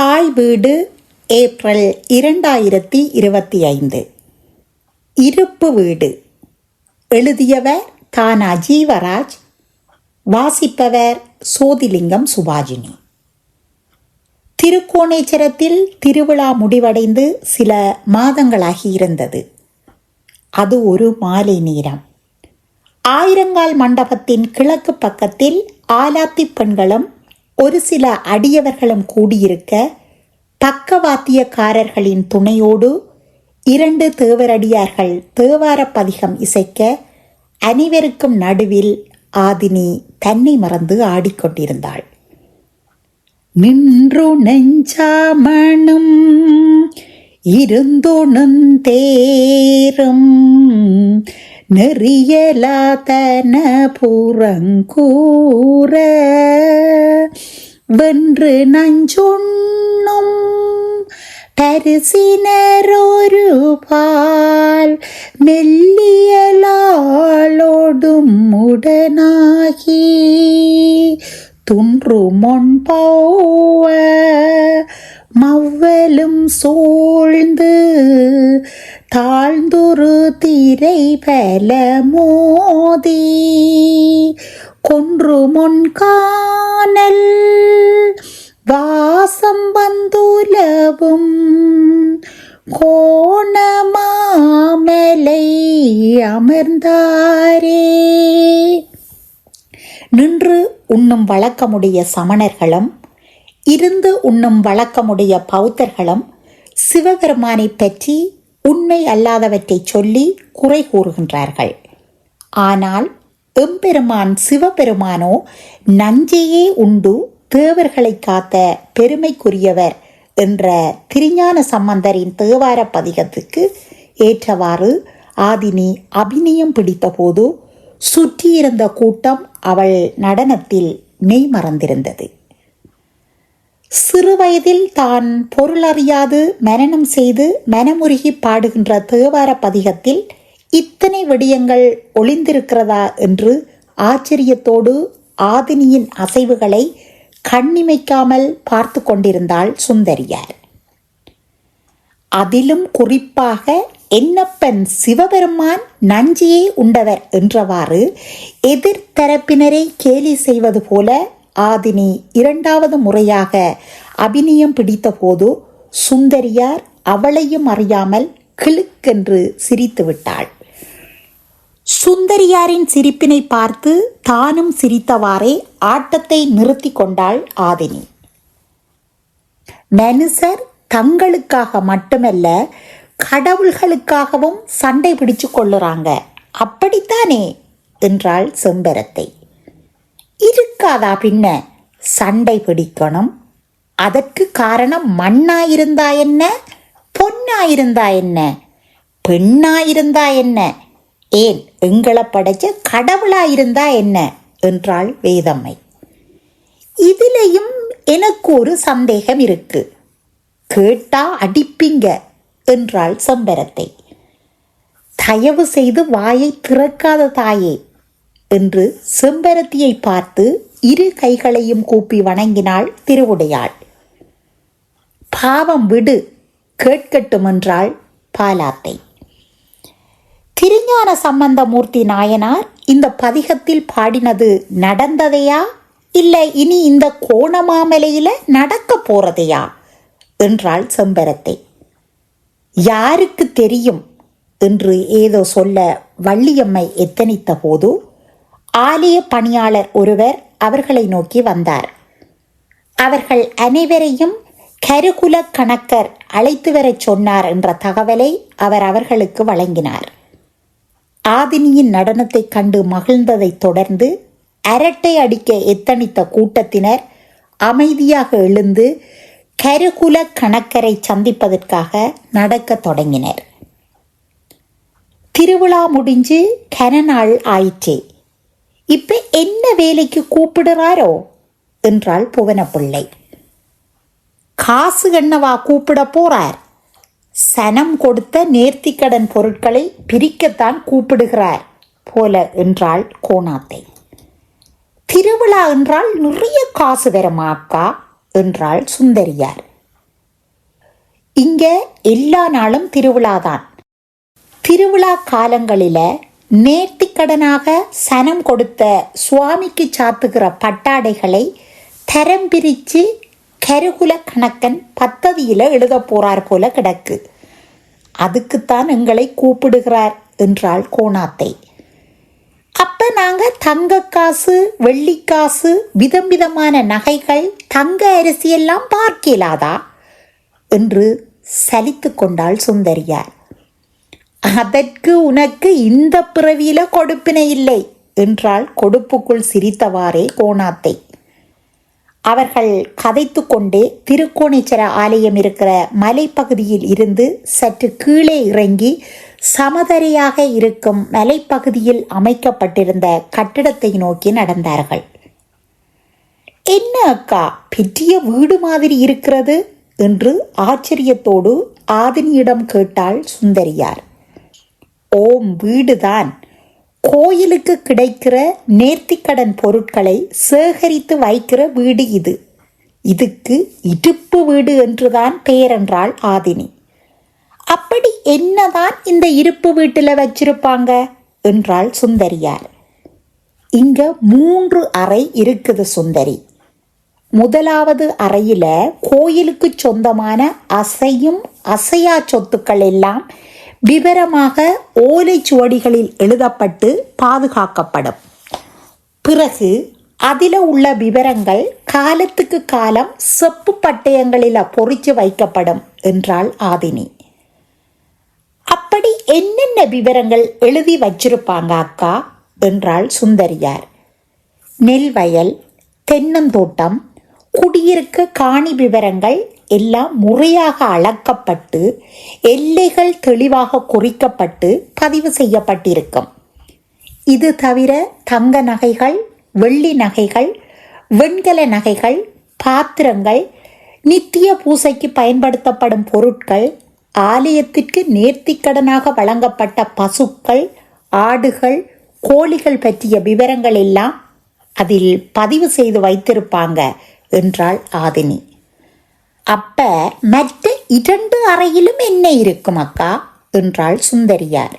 தாய் வீடு ஏப்ரல் 2025. இருப்பு வீடு. எழுதியவர் தானா ஜீவராஜ். வாசிப்பவர் சோதிலிங்கம் சுபாஜினி. திருக்கோணேச்சரத்தில் திருவிழா முடிவடைந்து சில மாதங்களாகி இருந்தது. அது ஒரு மாலை நேரம். ஆயிரங்கால் மண்டபத்தின் கிழக்கு பக்கத்தில் ஆலாத்தி பெண்களும் ஒரு சில அடியவர்களும் கூடியிருக்க, பக்கவாத்தியக்காரர்களின் துணையோடு 2 தேவரடியார்கள் தேவார பதிகம் இசைக்க, அனைவருக்கும் நடுவில் ஆதினி தன்னை மறந்து ஆடிக்கொண்டிருந்தாள். நின்று நெஞ்சாமணும் இருந்துணந்தேரும் நெறியலாதன புறங்கூற வென்று நஞ்சுண்ணும் பரிசினரொரு பால் மெல்லியலாளோடும் உடனாகி துன்று மொன்போவ மவ்வலும் சூழ்ந்து தாழ்ந்துரு திரை பல மோதி கொன்று முன்கானல் வாசம் வந்துலவும் கோணமாமலை அமர்ந்தாரே. நின்று உண்ணும் வழக்கமுடைய சமணர்களும் இருந்து உண்ணும் வழக்கமுடைய பௌத்தர்களும் சிவபெருமானை பற்றி உண்மை அல்லாதவற்றை சொல்லி குறை கூறுகின்றார்கள். ஆனால் எம்பெருமான் சிவபெருமானோ நஞ்சையே உண்டு தேவர்களை காத்த பெருமைக்குரியவர் என்ற திருஞான சம்பந்தரின் தேவார பதிகத்துக்கு ஏற்றவாறு ஆதினி அபிநயம் பிடித்தபோது சுற்றியிருந்த கூட்டம் அவள் நடனத்தில் மெய்மறந்திருந்தது. சிறுவயதில் தான் பொருளறியாது மனனம் செய்து மனமுருகி பாடுகின்ற தேவார பதிகத்தில் இத்தனை விடயங்கள் ஒளிந்திருக்கிறதா என்று ஆச்சரியத்தோடு ஆதினியின் அசைவுகளை கண்ணிமைக்காமல் பார்த்து கொண்டிருந்தாள் சுந்தரியார். அதிலும் குறிப்பாக என்னப்பன் சிவபெருமான் நஞ்சியை உண்டவர் என்றவாறு எதிர்த்தரப்பினரை கேலி செய்வது போல ஆதினி 2வது முறையாக அபிநயம் பிடித்த போது சுந்தரியார் அவளையும் அறியாமல் கிளுக்கென்று சிரித்து விட்டாள். சுந்தரியாரின் சிரிப்பினை பார்த்து தானும் சிரித்தவாறே ஆட்டத்தை நிறுத்தி கொண்டாள் ஆதினி. மனுஷர் தங்களுக்காக மட்டுமல்ல கடவுள்களுக்காகவும் சண்டை பிடிச்சு கொள்ளுறாங்க, அப்படித்தானே என்றாள் செம்பரத்தை. இருக்காதா பின்ன, சண்டை பிடிக்கணும். அதற்கு காரணம் மண்ணாயிருந்தா என்ன, பொன்னாயிருந்தா என்ன, பெண்ணாயிருந்தா என்ன, ஏன் எங்களை படைச்ச கடவுளாயிருந்தா என்ன என்றாள் வேதம்மை. இதிலையும் எனக்கு ஒரு சந்தேகம் இருக்கு, கேட்டா அடிப்பீங்க என்றாள் செம்பரத்தை. தயவு செய்து வாயை திறக்காத தாயே என்று செம்பரத்தியை பார்த்து 2 கைகளையும் கூப்பி வணங்கினாள் திருவுடையாள். பாவம் விடு, கேட்கட்டும் என்றாள் பாலாத்தை. திருஞான சம்பந்தமூர்த்தி நாயனார் இந்த பதிகத்தில் பாடினது நடந்ததையா இல்லை இனி இந்த கோணமாமலையில நடக்க போறதையா என்றாள் செம்பரத்தை. யாருக்கு தெரியும் என்று ஏதோ சொல்ல வள்ளியம்மை எத்தனித்த போது ஆலய பணியாளர் ஒருவர் அவர்களை நோக்கி வந்தார். அவர்கள் அனைவரையும் கருகுல கணக்கர் அழைத்து வரச் சொன்னார் என்ற தகவலை அவர் அவர்களுக்கு வழங்கினார். ஆதினியின் நடனத்தை கண்டு மகிழ்ந்ததை தொடர்ந்து அரட்டை அடிக்க எத்தனித்த கூட்டத்தினர் அமைதியாக எழுந்து கருகுல கணக்கரை சந்திப்பதற்காக நடக்க தொடங்கினர். திருவிழா முடிஞ்சு கனநாள் ஆயிற்றே, இப்ப என்ன வேலைக்கு கூப்பிடுறாரோ என்றாள் புவனப்பிள்ளை. காசு என்னவா கூப்பிட போறார், சனம் கொடுத்த நேர்த்திக்கடன் பொருட்களை பிரிக்கத்தான் கூப்பிடுகிறார் போல என்றாள் கோணாத்தை. திருவிழா என்றால் நிறைய காசு வருமா அக்கா என்றாள் சுந்தரியார். இங்க எல்லா நாளும் திருவிழாதான். திருவிழா காலங்களில நேர்த்திக்கடனாக சனம் கொடுத்த சுவாமிக்கு சாத்துகிற பட்டாடைகளை தரம் பிரித்து கருகுல கணக்கன் பத்ததியில எழுத போறார் போல கிடக்கு. அதுக்குத்தான் எங்களை கூப்பிடுகிறார் என்றாள் கோணாத்தை. அப்ப நாங்க தங்க காசு, வெள்ளிக்காசு, விதம் விதமான நகைகள், தங்க அரிசியெல்லாம் பார்க்கலாதா என்று சலித்து கொண்டாள் சுந்தரியார். அதற்கு உனக்கு இந்த பிறவியில கொடுப்பினை இல்லை என்றாள் கொடுப்புக்குள் சிரித்தவாறே கோணாத்தை. அவர்கள் கதைத்து கொண்டே திருக்கோணேச்சர ஆலயம் இருக்கிற மலைப்பகுதியில் இருந்து சற்று கீழே இறங்கி சமதரையாக இருக்கும் மலைப்பகுதியில் அமைக்கப்பட்டிருந்த கட்டிடத்தை நோக்கி நடந்தார்கள். என்ன அக்கா, பெரிய வீடு மாதிரி இருக்கிறது என்று ஆச்சரியத்தோடு ஆதினியிடம் கேட்டாள் சுந்தரியார். ஓம், வீடுதான். கோயிலுக்கு கிடைக்கிற நேர்த்திக்கடன் பொருட்களை சேகரித்து வைக்கிற வீடு இது. இதுக்கு இருப்பு வீடு என்றுதான் பெயர் என்றாள் ஆதினி. அப்படி என்னதான் இந்த இருப்பு வீட்டில் வச்சிருப்பாங்க என்றாள் சுந்தரியார். இங்க 3 அறை இருக்குது சுந்தரி. முதலாவது அறையில கோயிலுக்கு சொந்தமான அசையும் அசையா சொத்துக்கள் எல்லாம் விவரமாக ஓலைச்சுவடிகளில் எழுதப்பட்டு பாதுகாக்கப்படும். பிறகு அதில் உள்ள விவரங்கள் காலத்துக்கு காலம் செப்பு பட்டயங்களில் பொறிச்சு வைக்கப்படும் என்றாள் ஆதினி. அப்படி என்னென்ன விவரங்கள் எழுதி வச்சிருப்பாங்க அக்கா என்றாள் சுந்தரியார். நெல் வயல், தென்னந்தோட்டம், குடியிருக்க காணி விவரங்கள் எல்லாம் முறையாக அளக்கப்பட்டு எல்லைகள் தெளிவாக குறிக்கப்பட்டு பதிவு செய்யப்பட்டிருக்கும். இது தவிர தங்க நகைகள், வெள்ளி நகைகள், வெண்கல நகைகள், பாத்திரங்கள், நித்திய பூசைக்கு பயன்படுத்தப்படும் பொருட்கள், ஆலயத்திற்கு நேர்த்திக்கடனாக வழங்கப்பட்ட பசுக்கள், ஆடுகள், கோழிகள் பற்றிய விவரங்கள் எல்லாம் அதில் பதிவு செய்து வைத்திருப்பாங்க என்றாள் ஆதினி. அப்ப மற்ற 2 அறையிலும் என்ன இருக்கும் அக்கா என்றாள் சுந்தரியார்.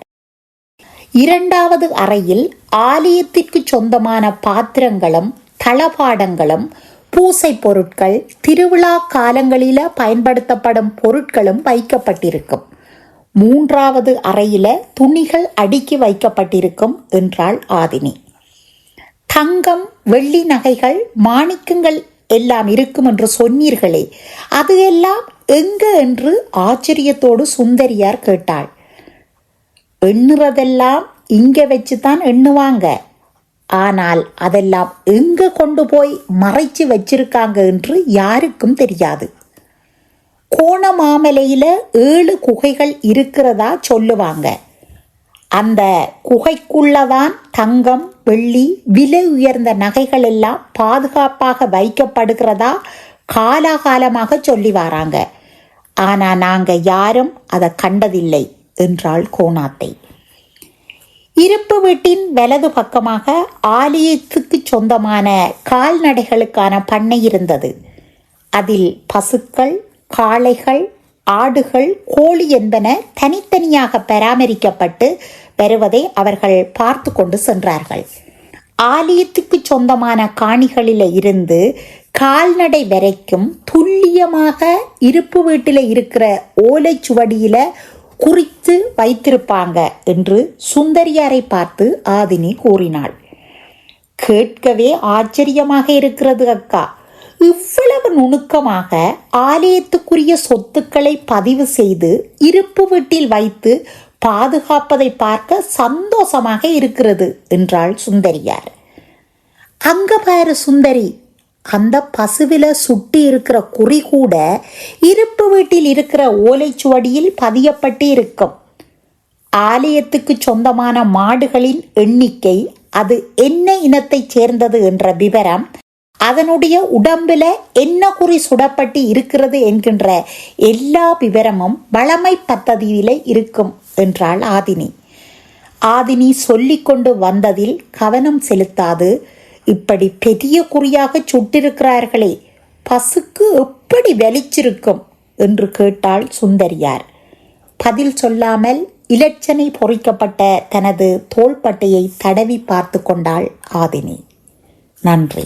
2வது அறையில் ஆலயத்திற்கு சொந்தமான பாத்திரங்களும் தளபாடங்களும், பூசை பொருட்கள், திருவிழா காலங்களில பயன்படுத்தப்படும் பொருட்களும் வைக்கப்பட்டிருக்கும். 3வது அறையில துணிகள் அடுக்கி வைக்கப்பட்டிருக்கும் என்றாள் ஆதினி. தங்கம், வெள்ளி நகைகள், மாணிக்கங்கள் எல்லாம் இருக்கும் என்று சொன்னீர்களே, அது எல்லாம் எங்க என்று ஆச்சரியத்தோடு சுந்தரியார் கேட்டாள். எண்ணுறதெல்லாம் இங்க வச்சுதான் எண்ணுவாங்க. ஆனால் அதெல்லாம் எங்க கொண்டு போய் மறைச்சு வச்சிருக்காங்க என்று யாருக்கும் தெரியாது. கோணமாமலையில 7 குகைகள் இருக்கிறதா சொல்லுவாங்க. அந்த குகைக்குள்ளதான் தங்கம், வெள்ளி, விலை உயர்ந்த நகைகள் எல்லாம் பாதுகாப்பாக வைக்கப்படுகிறதா காலாகாலமாக சொல்லி வராங்க. ஆனா நாங்க யாரும் அதை கண்டதில்லை என்றாள் கோணாத்தை. இருப்பு வீட்டின் வலது பக்கமாக ஆலயத்துக்கு சொந்தமான கால்நடைகளுக்கான பண்ணை இருந்தது. அதில் பசுக்கள், காளைகள், ஆடுகள், கோழி என்பன தனித்தனியாக பராமரிக்கப்பட்டு வருவதை அவர்கள் பார்த்து கொண்டு சென்றார்கள். ஆலயத்துக்கு சொந்தமான காணிகளில் இருந்து கால்நடை வரைக்கும் துல்லியமாக இருப்பு வீட்டில் இருக்கிற ஓலைச்சுவடியில குறித்து வைத்திருப்பாங்க என்று சுந்தரியாரை பார்த்து ஆதினி கூறினாள். கேட்கவே ஆச்சரியமாக இருக்கிறது அக்கா. இவ்வளவு நுணுக்கமாக ஆலயத்துக்குரிய சொத்துக்களை பதிவு செய்து இருப்பு வீட்டில் வைத்து பாதுகாப்பதை பார்க்க சந்தோஷமாக இருக்கிறது என்றாள் சுந்தரியார். அங்க பாரு சுந்தரி, அந்த பசுவில சுட்டி இருக்கிற குறி கூட இருப்பு வீட்டில் இருக்கிற ஓலைச்சுவடியில் பதியப்பட்டு இருக்கும். ஆலயத்துக்கு சொந்தமான மாடுகளின் எண்ணிக்கை, அது என்ன இனத்தை சேர்ந்தது என்ற விவரம், அதனுடைய உடம்புல என்ன குறி சுடப்பட்டு இருக்கிறது என்கின்ற எல்லா விவரமும் வளமை பத்ததியில இருக்கும் என்றாள் ஆதினி. ஆதினி சொல்லிக்கொண்டு வந்ததில் கவனம் செலுத்தாது, இப்படி பெரிய குறியாக சுட்டிருக்கிறார்களே, பசுக்கு எப்படி வெளிச்சிருக்கும் என்று கேட்டாள் சுந்தரியார். பதில் சொல்லாமல் இலட்சணை பொறிக்கப்பட்ட தனது தோள்பட்டையை தடவி பார்த்து கொண்டாள் ஆதினி. நன்றி.